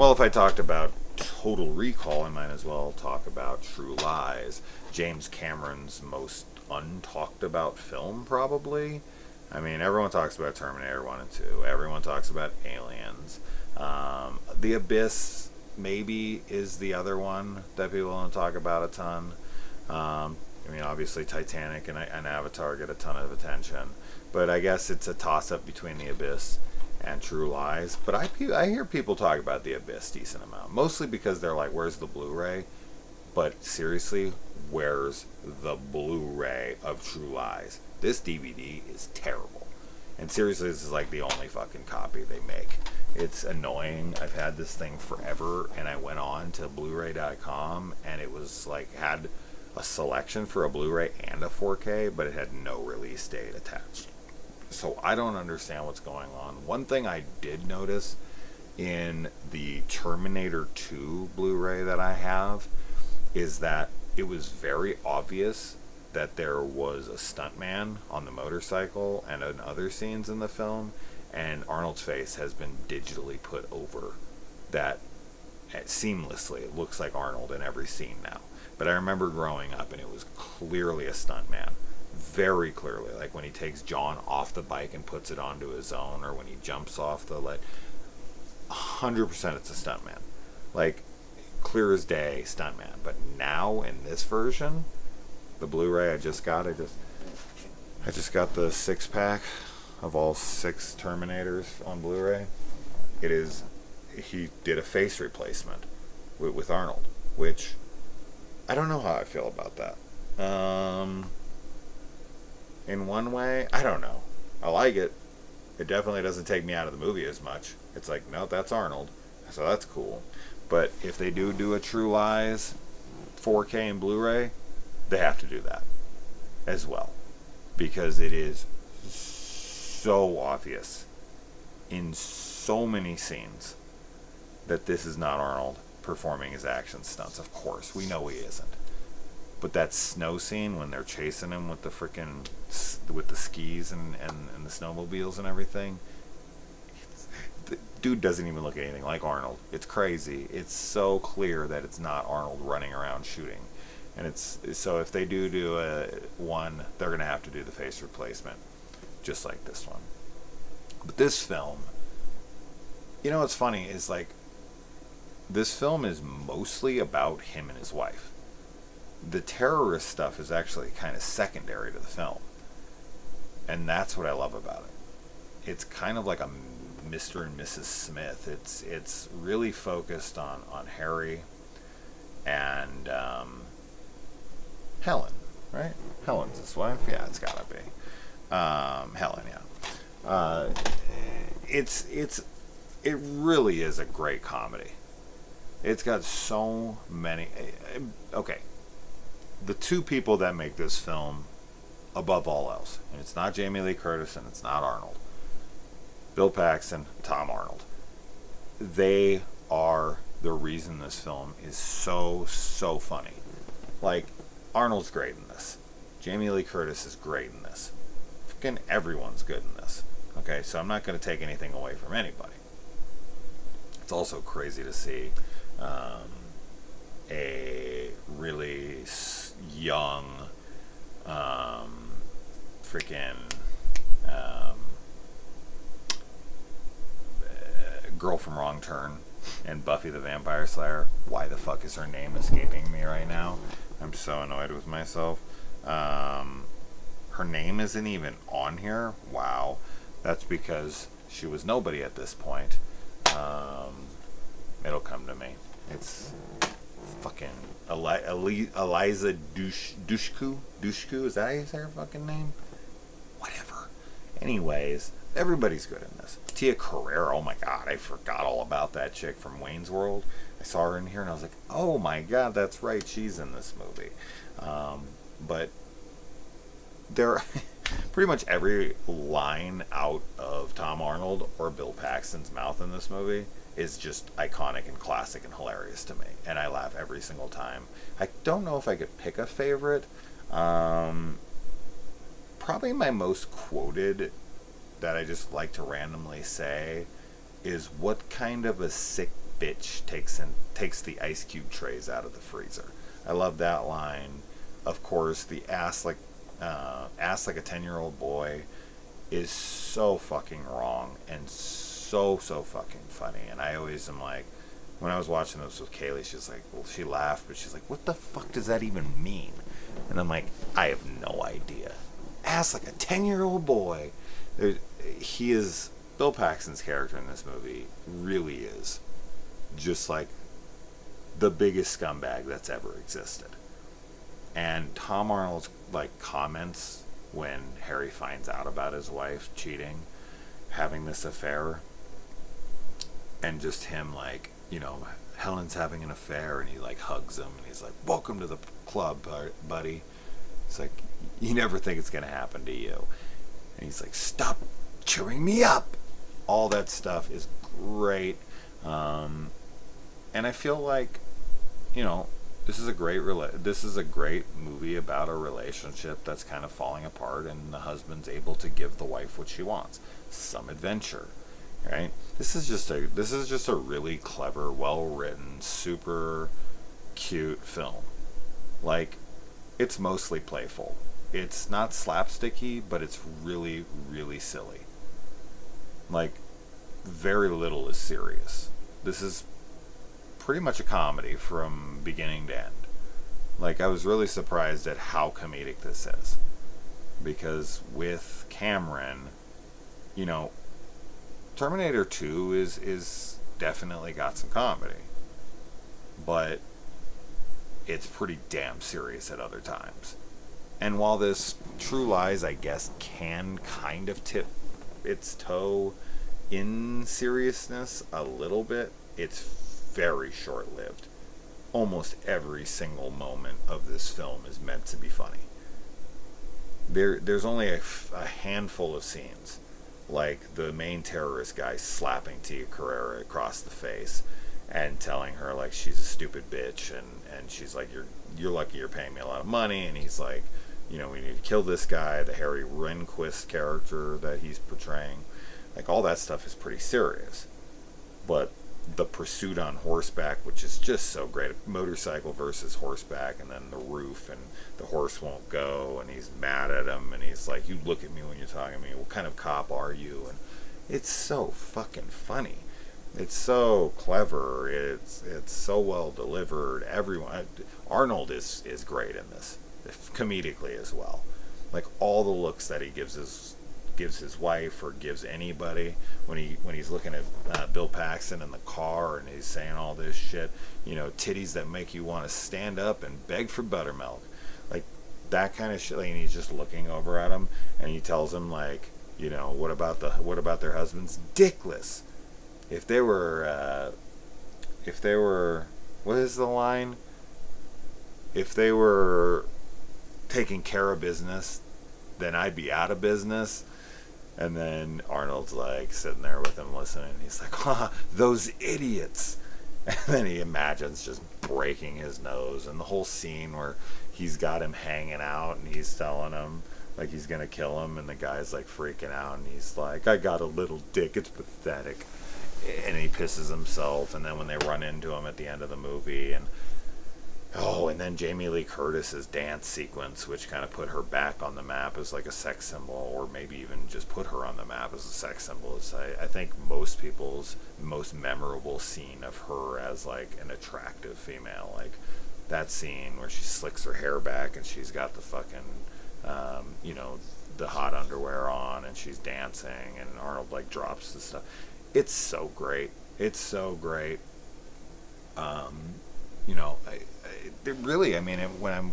Well, if I talked about Total Recall, I might as well talk about True Lies. James Cameron's most untalked about film, probably. I mean, everyone talks about Terminator 1 and 2. Everyone talks about Aliens. The Abyss, maybe, is the other one that people don't talk about a ton. I mean, obviously, Titanic and Avatar get a ton of attention. But I guess it's a toss-up between The Abyss and True Lies. But I hear people talk about The Abyss decent amount. Mostly because they're like, where's the Blu-ray? But seriously, where's the Blu-ray of True Lies? This DVD is terrible. And seriously, this is like the only fucking copy they make. It's annoying. I've had this thing forever, and I went on to Blu-ray.com, and it was like, had a selection for a Blu-ray and a 4K, but it had no release date attached. So I don't understand what's going on. One thing I did notice in the Terminator 2 Blu-ray that I have is that it was very obvious that there was a stuntman on the motorcycle and in other scenes in the film, and Arnold's face has been digitally put over that seamlessly. It looks like Arnold in every scene now. But I remember growing up and it was clearly a stuntman. Very clearly. Like when he takes John off the bike and puts it onto his own, or when he jumps off the 100% it's a stuntman. Like, clear as day, stuntman. But now in this version, the Blu-ray I just got the 6-pack of all 6 Terminators on Blu-ray. He did a face replacement with Arnold, which I don't know how I feel about that. In one way, I don't know. I like it. It definitely doesn't take me out of the movie as much. It's like, no, that's Arnold, so that's cool. But if they do a True Lies 4K and Blu-ray, they have to do that as well, because it is so obvious in so many scenes that this is not Arnold performing his action stunts. Of course, we know he isn't. But that snow scene when they're chasing him with the skis and the snowmobiles and everything, the dude doesn't even look anything like Arnold. It's crazy. It's so clear that it's not Arnold running around shooting. And so if they do a one, they're gonna have to do the face replacement, just like this one. But this film, you know what's funny is, like, this film is mostly about him and his wife. The terrorist stuff is actually kind of secondary to the film. And that's what I love about it. It's kind of like a Mr. and Mrs. Smith. It's really focused on Harry and Helen, right? Helen's his wife? Yeah, it's gotta be. Helen, yeah. It really is a great comedy. It's got so many... Okay. The 2 people that make this film above all else, and it's not Jamie Lee Curtis and it's not Arnold, Bill Paxton, Tom Arnold, they are the reason this film is so funny. Like, Arnold's great in this. Jamie Lee Curtis is great in this. Fucking everyone's good in this. Okay, so I'm not going to take anything away from anybody. It's also crazy to see a really young girl from Wrong Turn and Buffy the Vampire Slayer. Why the fuck is her name escaping me right now? I'm so annoyed with myself. Her name isn't even on here. Wow. That's because she was nobody at this point. It'll come to me. It's fucking Eliza Dushku. Dushku, is that how you say her fucking name? Whatever. Anyways, everybody's good in this. Tia Carrere, oh my god, I forgot all about that chick from Wayne's World. I saw her in here and I was like, oh my god, that's right, she's in this movie. But there, pretty much every line out of Tom Arnold or Bill Paxton's mouth in this movie is just iconic and classic and hilarious to me, and I laugh every single time. I don't know if I could pick a favorite. Probably my most quoted that I just like to randomly say is, what kind of a sick bitch takes the ice cube trays out of the freezer. I love that line. Of course, the ass like a 10-year-old boy is so fucking wrong and so fucking funny. And I always am like, when I was watching this with Kaylee, she's like, well, she laughed, but she's like, what the fuck does that even mean? And I'm like, I have no idea. Ass like a 10-year-old boy. He is, Bill Paxton's character in this movie really is just like the biggest scumbag that's ever existed. And Tom Arnold's like comments when Harry finds out about his wife cheating, having this affair, and just him like, Helen's having an affair, and he like hugs him and he's like, welcome to the club, buddy. It's like, you never think it's gonna happen to you. And he's like, stop cheering me up. All that stuff is great. And I feel like, this is a great movie about a relationship that's kind of falling apart, and the husband's able to give the wife what she wants, some adventure, right? This is just a really clever, well written, super cute film. Like, it's mostly playful. It's not slapsticky, but it's really, really silly. Like, very little is serious. This is pretty much a comedy from beginning to end. Like, I was really surprised at how comedic this is. Because with Cameron, Terminator 2 is definitely got some comedy. But it's pretty damn serious at other times. And while this True Lies, I guess, can kind of tip its toe in seriousness a little bit, it's very short-lived. Almost every single moment of this film is meant to be funny. There's only a handful of scenes, like the main terrorist guy slapping Tia Carrere across the face and telling her like she's a stupid bitch, and she's like, you're lucky you're paying me a lot of money, and he's like, we need to kill this guy, the Harry Rehnquist character that he's portraying. Like, all that stuff is pretty serious. But the pursuit on horseback, which is just so great, motorcycle versus horseback, and then the roof, and the horse won't go, and he's mad at him, and he's like, you look at me when you're talking to me, what kind of cop are you? And it's so fucking funny. It's so clever. It's so well delivered. Arnold is great in this, comedically as well. Like, all the looks that he gives his wife or gives anybody when he's looking at Bill Paxton in the car, and he's saying all this shit, titties that make you want to stand up and beg for buttermilk, like that kind of shit. Like, and he's just looking over at him, and he tells him like, what about their husbands? Dickless. If they were, what is the line? If they were taking care of business, then I'd be out of business. And then Arnold's like sitting there with him listening. He's like, those idiots. And then he imagines just breaking his nose. And the whole scene where he's got him hanging out and he's telling him like he's going to kill him. And the guy's like freaking out. And he's like, I got a little dick. It's pathetic. And he pisses himself. And then when they run into him at the end of the movie, and then Jamie Lee Curtis's dance sequence, which kind of put her back on the map as like a sex symbol, or maybe even just put her on the map as a sex symbol. It's, I think, most people's most memorable scene of her as like an attractive female. Like that scene where she slicks her hair back and she's got the fucking, the hot underwear on, and she's dancing, and Arnold like drops the stuff. It's so great. It's so great.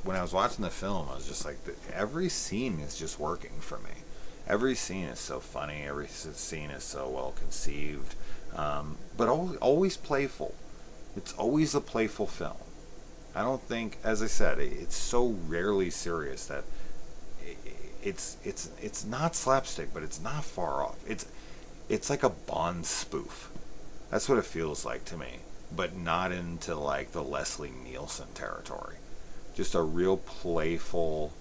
When I was watching the film, I was just like, every scene is just working for me. Every scene is so funny. Every scene is so well conceived, but always playful. It's always a playful film. I don't think, as I said, it's so rarely serious that it's not slapstick, but it's not far off. It's like a Bond spoof. That's what it feels like to me, but not into like the Leslie Nielsen territory. Just a real playful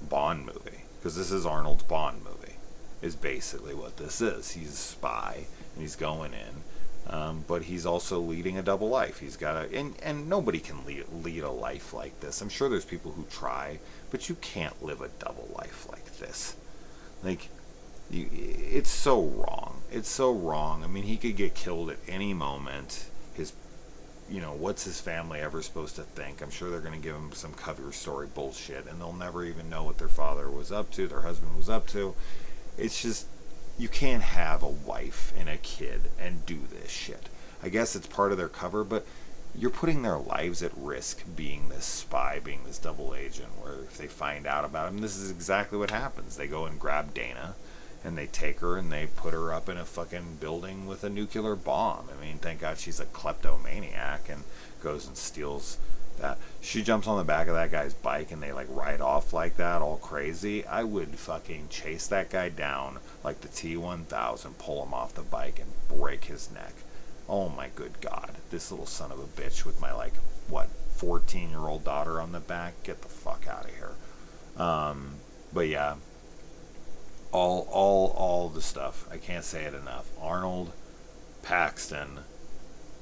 Bond movie, because this is Arnold's Bond movie, is basically what this is. He's a spy, and he's going in But he's also leading a double life. He's got a, and nobody can lead a life like this. I'm sure there's people who try, but you can't live a double life like this. Like, it's so wrong. It's so wrong. I mean, he could get killed at any moment. His, what's his family ever supposed to think? I'm sure they're going to give him some cover story bullshit, and they'll never even know what their father was up to, their husband was up to. It's just, you can't have a wife and a kid and do this shit. I guess it's part of their cover, but you're putting their lives at risk being this spy, being this double agent, where if they find out about him, this is exactly what happens. They go and grab Dana, and they take her and they put her up in a fucking building with a nuclear bomb. I mean, thank God she's a kleptomaniac and goes and steals that. She jumps on the back of that guy's bike and they like ride off like that, all crazy. I would fucking chase that guy down like the T-1000, pull him off the bike and break his neck. Oh my good God. This little son of a bitch with my 14-year-old daughter on the back. Get the fuck out of here. But yeah, all the stuff. I can't say it enough. Arnold, Paxton,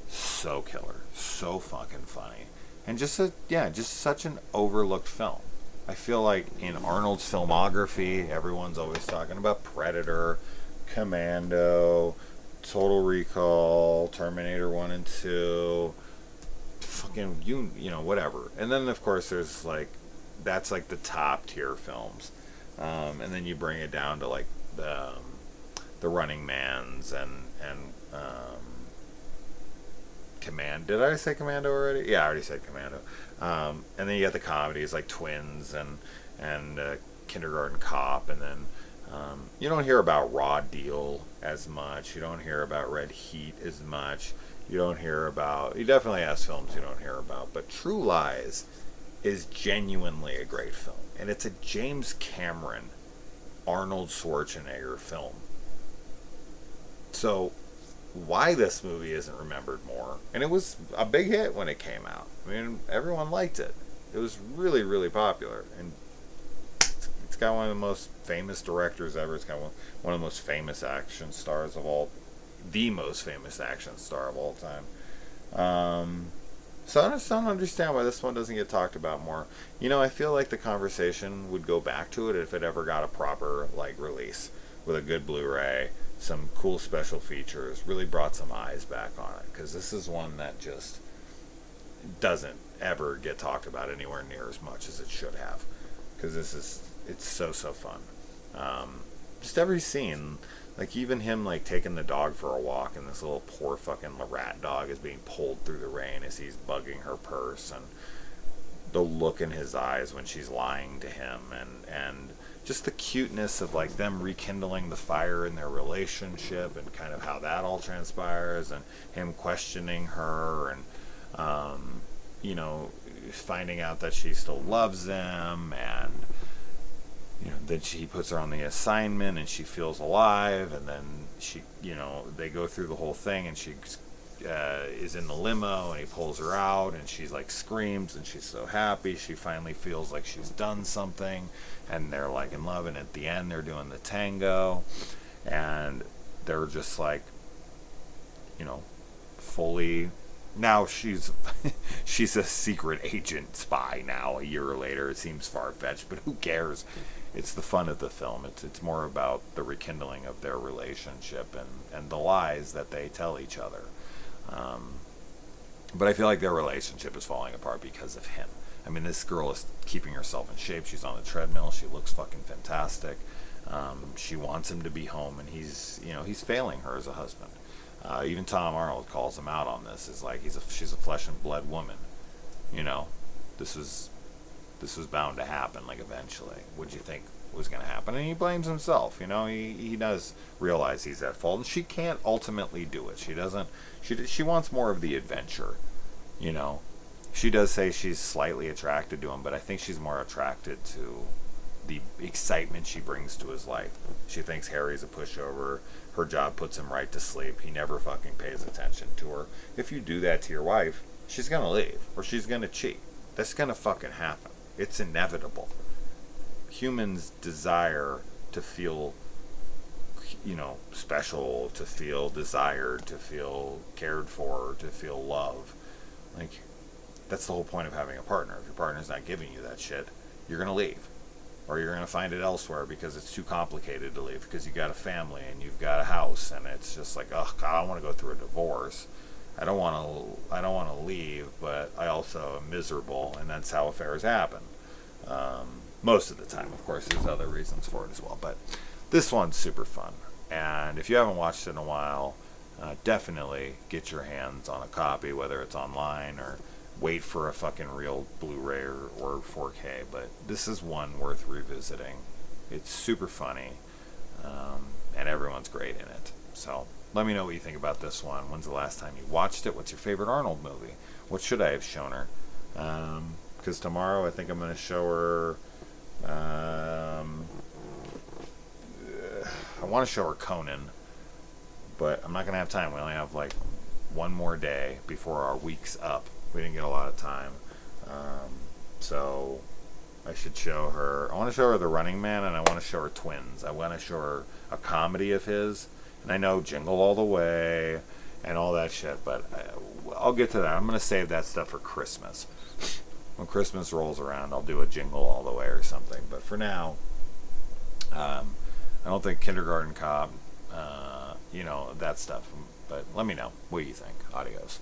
so killer, so fucking funny, and just such an overlooked film. I feel like in Arnold's filmography, everyone's always talking about Predator, Commando, Total Recall, Terminator 1 and 2, fucking whatever. And then of course there's that's the top tier films. And then you bring it down to the Running Mans and Command. Did I say Commando already? Yeah, I already said Commando. And then you got the comedies like Twins and Kindergarten Cop, and then you don't hear about Raw Deal as much. You don't hear about Red Heat as much. You definitely has films you don't hear about, but True Lies is genuinely a great film. And it's a James Cameron, Arnold Schwarzenegger film. So, why this movie isn't remembered more? And it was a big hit when it came out. I mean, everyone liked it. It was really, really popular. And it's got one of the most famous directors ever. It's got one of the most famous action stars of all, the most famous action star of all time. So I just don't understand why this one doesn't get talked about more. I feel like the conversation would go back to it if it ever got a proper release with a good Blu-ray, some cool special features, really brought some eyes back on it. Because this is one that just doesn't ever get talked about anywhere near as much as it should have. Because it's so fun. Just every scene. Even him, taking the dog for a walk, and this little poor fucking rat dog is being pulled through the rain as he's bugging her purse, and the look in his eyes when she's lying to him, and just the cuteness of, them rekindling the fire in their relationship, and kind of how that all transpires, and him questioning her, and, finding out that she still loves him, and then he puts her on the assignment and she feels alive, and then she, they go through the whole thing, and she is in the limo and he pulls her out, and she's screams, and she's so happy. She finally feels like she's done something, and they're in love, and at the end they're doing the tango, and they're just fully. Now she's she's a secret agent spy now a year later. It seems far-fetched, but who cares? It's the fun of the film. It's more about the rekindling of their relationship and the lies that they tell each other. But I feel like their relationship is falling apart because of him. I mean, this girl is keeping herself in shape. She's on the treadmill. She looks fucking fantastic. She wants him to be home, and he's failing her as a husband. Even Tom Arnold calls him out on this. It's she's a flesh and blood woman. This was bound to happen. Eventually, what'd you think was going to happen? And he blames himself. He does realize he's at fault, and she can't ultimately do it. She doesn't. She wants more of the adventure. She does say she's slightly attracted to him, but I think she's more attracted to the excitement she brings to his life. She thinks Harry's a pushover. Her job puts him right to sleep. He never fucking pays attention to her. If you do that to your wife, she's gonna leave, or she's gonna cheat. That's gonna fucking happen. It's inevitable. Humans desire to feel special, to feel desired, to feel cared for, to feel love. Like, that's the whole point of having a partner. If your partner's not giving you that shit, you're going to leave. Or you're going to find it elsewhere because it's too complicated to leave, because you got a family and you've got a house, and it's just like, oh God, I don't want to go through a divorce. I don't want to leave, but I also am miserable, and that's how affairs happen. Most of the time, of course, there's other reasons for it as well. But this one's super fun, and if you haven't watched it in a while, definitely get your hands on a copy, whether it's online or wait for a fucking real Blu-ray or 4K. But this is one worth revisiting. It's super funny, and everyone's great in it. So let me know what you think about this one. When's the last time you watched it? What's your favorite Arnold movie? What should I have shown her? Because tomorrow I think I'm going to show her... I want to show her Conan, but I'm not going to have time. We only have like one more day before our week's up. We didn't get a lot of time. So I should show her... I want to show her The Running Man, and I want to show her Twins. I want to show her a comedy of his. And I know Jingle All the Way and all that shit, but I'll get to that. I'm going to save that stuff for Christmas. When Christmas rolls around, I'll do a Jingle All the Way or something. But for now, I don't think Kindergarten Cop, that stuff. But let me know what you think. Adios.